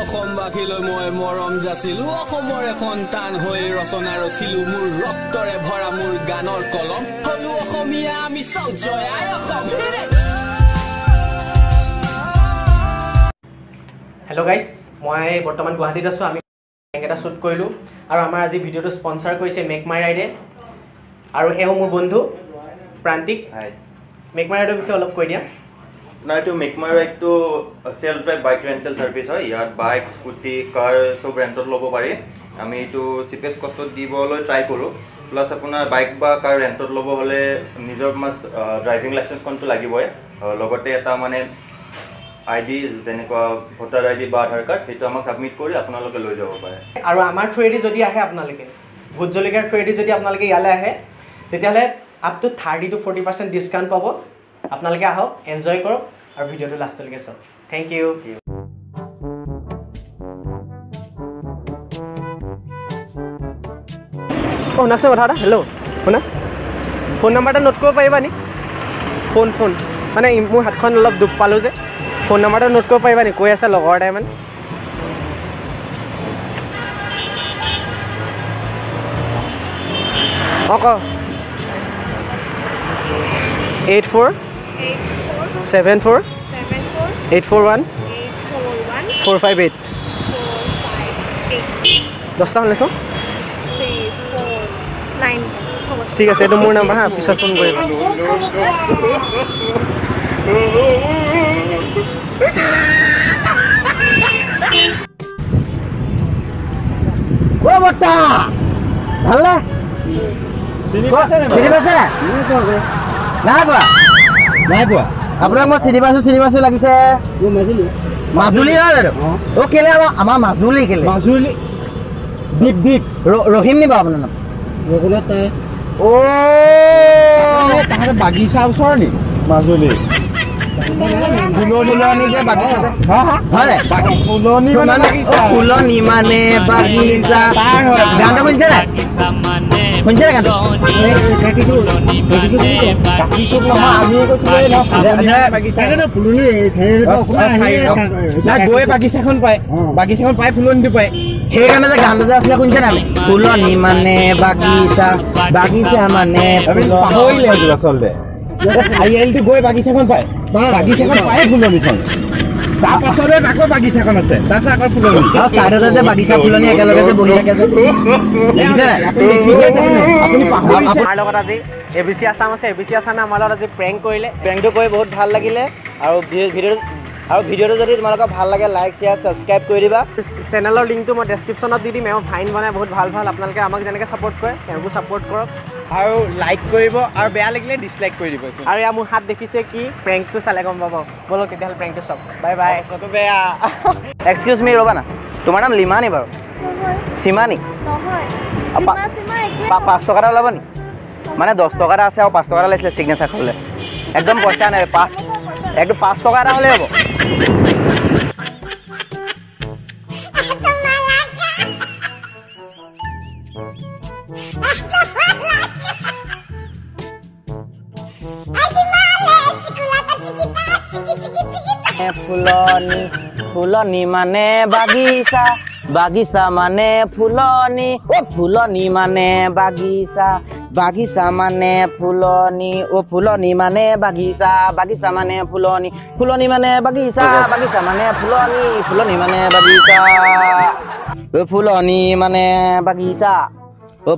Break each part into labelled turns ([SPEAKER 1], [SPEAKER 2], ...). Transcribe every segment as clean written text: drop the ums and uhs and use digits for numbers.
[SPEAKER 1] অসমবাসীলৈ মই মৰম যাচিলো অসমৰ সন্তান হৈ ৰচনা ৰচিলো মোৰ ৰক্তৰে ভৰা মোৰ গানৰ কলম হলো অসমীয়া আমি চাও জয় আই অসম
[SPEAKER 2] হেল্ল' গাইজ মই বৰ্তমান গুৱাহাটীত আছোঁ আমি এটা শ্বুট কৰিলোঁ আৰু আমাৰ আজি ভিডিঅ'টো স্পনচাৰ কৰিছে মেক মাই ৰাইডে আৰু এওঁ মোৰ বন্ধু প্ৰান্তিক মেক মাই ৰাইডৰ বিষয়ে অলপ কৈ দিয়া
[SPEAKER 3] আপোনাৰ এইটো মেক মাই ৰাইডটো self drive bike rental service হয় ইয়াত বাইক স্কুটি কাৰ চব ৰেণ্টত ল'ব পাৰি আমি এইটো চিপেষ্ট কষ্টত দিবলৈ ট্ৰাই কৰোঁ প্লাছ আপোনাৰ বাইক বা কাৰ ৰেণ্টত ল'ব হ'লে নিজৰ মাষ্ট ড্ৰাইভিং লাইচেঞ্চখনটো লাগিবই লগতে এটা মানে আইডি যেনেকুৱা ভোটাৰ আইডি বা আধাৰ কাৰ্ড সেইটো আমাক ছাবমিট কৰি আপোনালোকে লৈ যাব পাৰে
[SPEAKER 2] আৰু আমাৰ থ্ৰুৱেদি যদি আহে আপোনালোকে ভোট জলকীয়াৰ থ্ৰুৱেদি যদি আপোনালোকে ইয়ালৈ আহে তেতিয়াহ'লে আপ টু 30 to 40% ডিছকাউণ্ট পাব আপোনালোকে আহক এনজয় কৰক আৰু ভিডিঅ'টো লাষ্টলৈকে চাওক থেংক ইউ শুনাকচোন কথা এটা হেল্ল' শুনা ফোন নাম্বাৰটা নোট কৰিব পাৰিবা নি ফোন মানে মোৰ হাতখন অলপ দুখ পালোঁ যে ফোন নাম্বাৰটা নোট কৰিব পাৰিবা নি কৈ আছে লগৰ এটাই মানে অঁ ক 84 74 841 458 10টা শুনিছো ঠিক আছে এইটো মোৰ নাম্বাৰ হা পিছত ফোন কৰিম বৰ্তা ভালনে চিনি পাইছে নাই পোৱা আপোনাক মই চিনি পাইছোঁ লাগিছে মাজুলী হয় অ' কেলে আমাৰ মাজুলী দ্বীপ ৰহিম নি বাৰু আপোনাৰ নাম ৰঘুনাথ তাহাঁতে বাগিচা ওচৰ নি মাজুলী ফুলনি যে বাগিচা ফুলনি মানে বাগিচা গানটো শুনিছে নাই গানটো গৈ বাগিচাখন পায় ফুলনিটো পায় সেইকাৰণে যে গানটো যে আছিলে শুনিছে নাই ফুলনি মানে বাগিচা মানে পাহৰিলে আচলতে চাৰিআলিটো গৈ বাগিচাখন পায় ফুলনিখন তাৰ পাছতে আকৌ বাগিচাখন আছে তাৰপিছত আকৌ ফুলনি চাইডতে যে বাগিচা ফুলনি একেলগে যে বহি থাকে আমাৰ লগত আজি ABC আছাম আছে ABC আছামে আমাৰ লগত আজি প্ৰেংক কৰিলে প্ৰেংকটো কৰি বহুত ভাল লাগিলে আৰু ভিডিঅ'টো যদি তোমালোকৰ ভাল লাগে লাইক শ্বেয়াৰ ছাবস্ক্ৰাইব কৰি দিবা চেনেলৰ লিংকটো মই ডেছক্ৰিপশ্যনত দি দিম এওঁ ভাইন বনাই বহুত ভাল আপোনালোকে আমাক যেনেকৈ ছাপোৰ্ট কৰে তেওঁকো ছাপোৰ্ট কৰক আৰু লাইক কৰিব আৰু বেয়া লাগিলে ডিছলাইক কৰি দিব আৰু এয়া মোৰ হাত দেখিছে কি প্ৰেংকটো চালে গম পাব ব'লক তেতিয়াহ'লে প্ৰেংকটো চাওক বাই বাই বেয়া এক্সকিউজ মি ৰ'বা না তোমাৰ নাম লিমা নি বাৰু সীমা নি 5 টকা এটা ওলাব নি মানে 10 টকা এটা আছে আৰু 5 টকা এটা লাগিছিলে ছিগনেচাৰ কৰিলে একদম পইচা নাই 5 টকা এটা হ'লে হ'ব ফুলনি মানে বাগিচা মানে ফুলনি ফুলনি মানে বাগিচা মানে ফুলনি ফুলনি মানে বাগিচা মানে ফুলনি মানে বাগিচা মানে ফুলনি মানে বাগিচা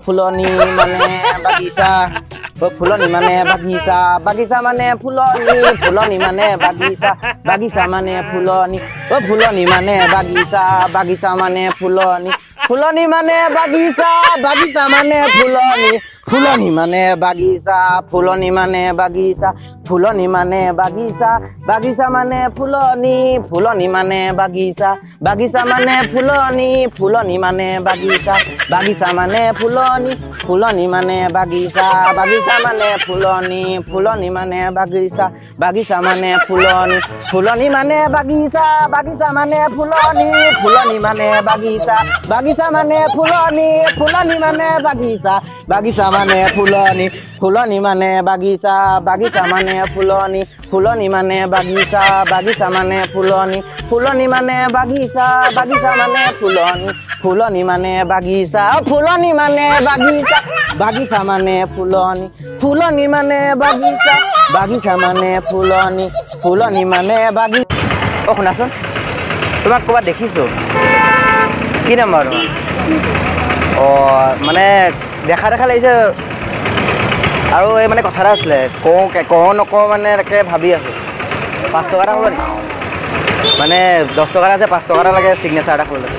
[SPEAKER 2] ফুলনি মানে বাগিচা ফুলনি মানে বাগিচা ফুলনি মানে বাগিচা মানে ফুলনি মানে বাগিচা মানে ফুলনি ফুলনি মানে বাগিচা মানে ফুলনি মানে বাগিচা মানে ফুলনি মানে বাগিচা মানে ফুলনি মানে বাগিচা মানে ফুলনি মানে বাগিচা মানে ফুলনি মানে বাগিচা মানে ফুলনি মানে বাগিচা মানে ফুলনি মানে বাগিচা মানে ফুলনি মানে বাগিচা মানে ফুলনি মানে বাগিচা মানে ফুলনি মানে বাগিচা মানে ফুলনি ফুলনি মানে বাগিচা বাগিচা মানে ফুলনি ফুলনি মানে বাগিচা বাগিচা মানে ফুলনি ফুলনি মানে বাগিচা বাগিচা মানে ফুলনি ফুলনি মানে বাগিচা ফুলনি মানে বাগিচা বাগিচা মানে ফুলনি ফুলনি মানে বাগিচা বাগিচা মানে ফুলনি ফুলনি মানে বাগিচা অ শুনাচোন তোমাক ক'ৰবাত দেখিছোঁ কি নাম বাৰু তোমাৰ অঁ মানে দেখা লাগিছে আৰু এই মানে কথা এটা আছিলে কওঁ নকওঁ মানে তাকে ভাবি আছোঁ 5 টকা এটা হ'ব নেকি মানে 10 টকা আছে 5 টকা এটা লাগে চিগনেচাৰ এটা কৰিলে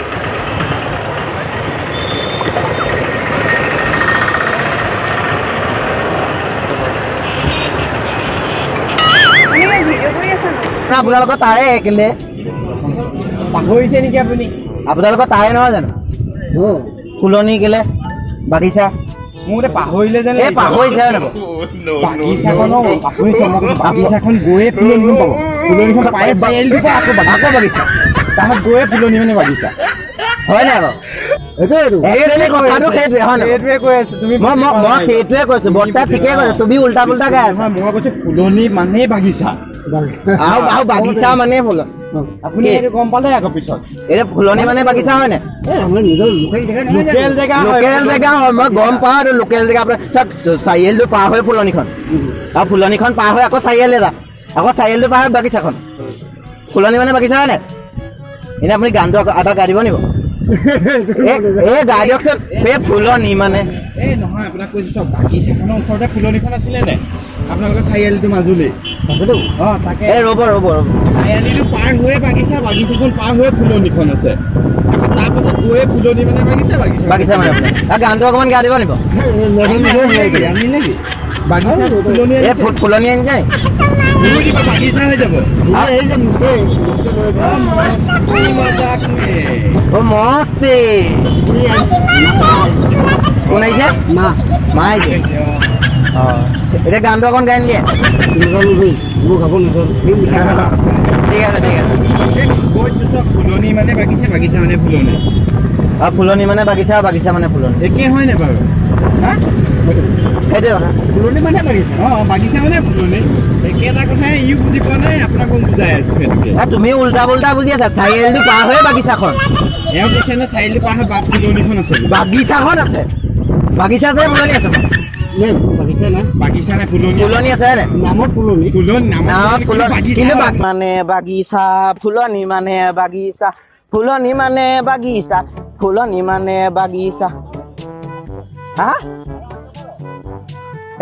[SPEAKER 2] আপোনালোকৰ তাৰে কেলে পাহৰিছে নেকি আপুনি আপোনালোকৰ তাৰে নহয় জানো ফুলনি কেলে বাগিচা মোৰ পাহৰিলে জানে পাহৰিছে বাগিচাখন গৈয়ে ফুলনিখন পাব ফুলনিখন পাই আকৌ বাগিচা তাহাঁত গৈয়ে ফুলনি মানে বাগিচা হয় নাই বাৰু সেইটোৱে কৈ আছো তুমি মই সেইটোৱে কৈছো বৰ্তা ঠিকে কৈছে তুমি উল্টা পুল্টা গাই আছা মই কৈছো ফুলনি মানে বাগিচা আৰু বাগিচা মানে ফুল আপুনি এইটো গম পালে আকৌ পিছত এতিয়া ফুলনি মানে বাগিচা হয় নে লোকেল জেগা হয় মই গম পাওঁ আৰু লোকেল জেগা আপোনাৰ চাৰিআলিটো পাৰ হৈ ফুলনিখন আৰু ফুলনিখন পাৰ হৈ আকৌ চাৰিআলি এটা আকৌ চাৰিআলিটো পাৰ হৈ বাগিচাখন ফুলনি মানে বাগিচা হয় নে এনে আপুনি গানটো এটা গাই দিব নিব এই গাই দিয়কচোন এই ফুলনি মানে এই নহয় আপোনাক কৈছো চব বাগিচাখনৰ ওচৰতে ফুলনিখন আছিলে নে আপোনালোকৰ চাৰিআলিটো মাজুলী অঁ তাকে এই ৰ'ব চাৰিআলিটো পাৰ হৈ বাগিচাখন পাৰ হৈ ফুলনিখন আছে আকৌ তাৰপাছত গৈ ফুলনি মানে বাগিচা মানে আপোনাৰ গানটো অকণমান গাই দিব নিব আনি নেকি বাগিচা ফুলনি এই ফুলনি আনি যায় বাগিচা হৈ যাব মস্তি কোন আহিছে মা আহিছে অঁ এতিয়া গানটো অকণ গাই নিদিয়ে ঠিক আছে ফুলনি মানে বাগিচা মানে ফুলনি আৰু ফুলনি মানে বাগিচা মানে ফুলনি একে হয় নে বাৰু সেইটোৱে কথা ফুলনি মানে বাগিচা অঁ বাগিচা মানে ফুলনি একেটা কথাই ইও বুজি পোৱা নাই আপোনাকো বুজাই আছো সেইটোকে তুমি উল্টা পুল্টা বুজি আছা চাৰিআলিটো পাৰ হৈ বাগিচাখন এওঁ কৈছে নে চাৰিআলি পাৰ হৈ ফুলনিখন আছে বাগিচাখন আছে বাগিচা আছে ফুলনি আছে বাগিচা নে ফুলনি আছে নে নামত ফুলনি মানে বাগিচা ফুলনি মানে বাগিচা ফুলনি মানে বাগিচা ফুলনি মানে বাগিচা হা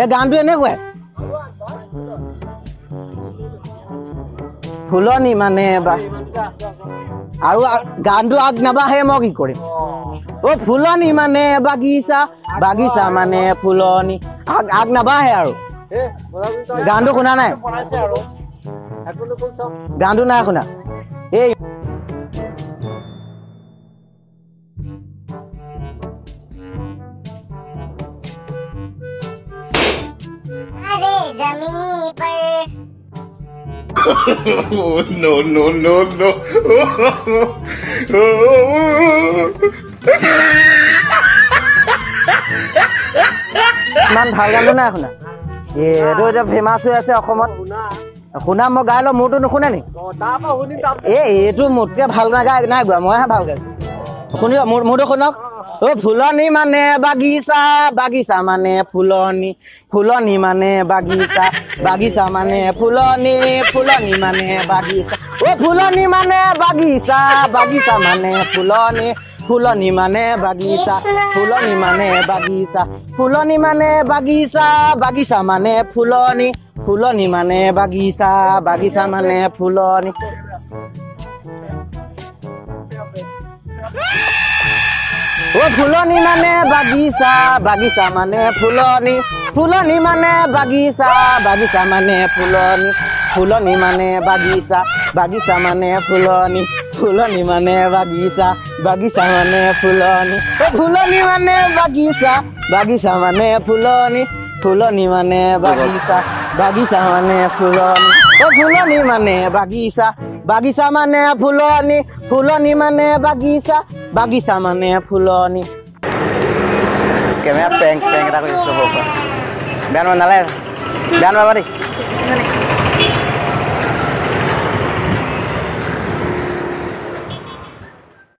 [SPEAKER 2] এই গানটো এনেকুৱাই ফুলনি মানে আৰু গানটো আগ নাবাহে মই কি কৰিম অ ফুলনি মানে বাগিচা মানে ফুলনি আগ নাবাহে আৰু গানটো শুনা নাই গানটো নাই শুনা এই
[SPEAKER 4] no.
[SPEAKER 2] ইমান ভাল গানটো নাই শুনা এইটো এতিয়া ফেমাছ হৈ আছে অসমত শুনা মই গাই লওঁ মোৰতো নুশুনে নি এইটো মোতকে ভাল নাই গোৱা মইহে ভাল গাইছো শুনিব মোৰতো শুনক অ ফুলনি মানে বাগিচা মানে ফুলনি মানে বাগিচা মানে ফুলনি মানে বাগিচা অ ফুলনি মানে বাগিচা মানে ফুলনি মানে বাগিচা মানে বাগিচা মানে ফুলনি মানে বাগিচা মানে ফুলনি অ ফুলনি মানে বাগিচা মানে ফুলনি মানে বাগিচা মানে ফুলনি মানে বাগিচা মানে ফুলনি মানে বাগিচা মানে ফুলনি অ ফুলনি মানে বাগিচা মানে ফুলনি মানে বাগিচা মানে ফুলনি অ ফুলনি মানে বাগিচা মানে ফুলনি মানে বাগিচা মানে ফুলনি কেমেৰা প্ৰেংক এটা কৰিছো বেয়া নালাগে বেয়া নাপাবা দেই